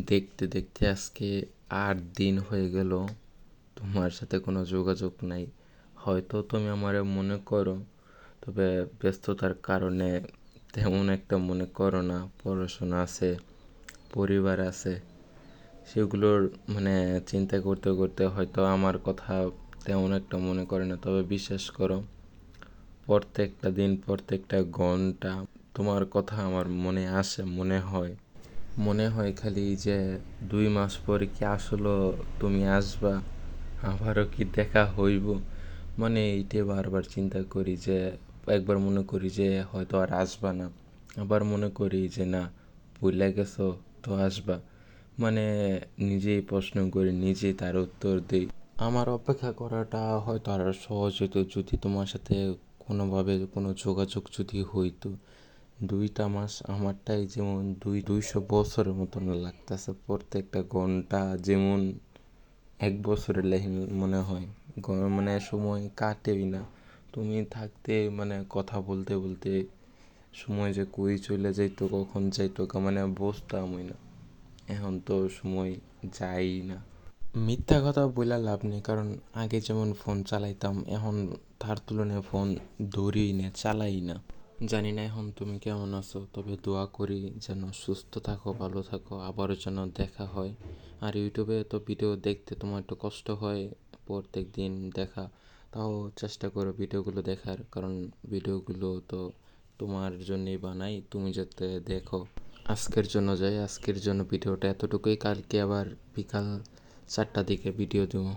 দেখতে দেখতে আজকে 8 দিন হয়ে গেল তোমার সাথে কোনো যোগাযোগ নাই। হয়তো তুমি আমারে মনে করো, তবে ব্যস্ততার কারণে তেমন একটা মনে করো না। পড়াশোনা আছে, পরিবার আছে, সেগুলোর চিন্তা করতে করতে হয়তো আমার কথা তেমন একটা মনে করে না। তবে বিশ্বাস করো, প্রত্যেকটা দিন প্রত্যেকটা ঘন্টা তোমার কথা আমার মনে আসে, মনে হয় খালি যে 2 মাস পরে কি আসলে তুমি আসবা, আবারও কি দেখা হইব। এইটা বারবার চিন্তা করি যে একবার মনে করি যে হয়তো আর আসবা না, আবার মনে করি যে না, ভুলে গেছো তো আসবা। মানে নিজেই প্রশ্ন করি, নিজেই তার উত্তর দিই। আমার অপেক্ষা করাটা হয়তো আরো সহজ হতো যদি তোমার সাথে কোনোভাবে কোনো যোগাযোগ যদি হইতো। 2টা মাস আমারটাই যেমন 200 বছরের মতন লাগতেছে, প্রত্যেকটা ঘন্টা যেমন 1 বছরের লেখা মনে হয়। সময় কাটেই না। তুমি থাকতে কথা বলতে বলতে সময় যে কই চলে যাইতো, কখন যাইতো বুঝতামই না। এখন তো সময় যাই না। মিথ্যা কথা বইলা লাভ নেই, কারণ আগে যেমন ফোন চালাইতাম, এখন তার তুলনায় ফোন ধরি না, চালাই না। জানি না এখন তুমি কেমন আছো, তবে দোয়া করি যেন সুস্থ থাকো, ভালো থাকো, আবারও যেন দেখা হয়। আর ইউটিউবে তো ভিডিও দেখতে তোমার একটু কষ্ট হয় প্রত্যেক দিন দেখা, তাও চেষ্টা করো ভিডিওগুলো দেখার, কারণ ভিডিওগুলো তো তোমার জন্যই বানাই, তুমি যাতে দেখো। আজকের জন্য যাই, আজকের জন্য ভিডিওটা এতটুকুই। কালকে আবার বিকাল 4টার দিকে ভিডিও দেবো।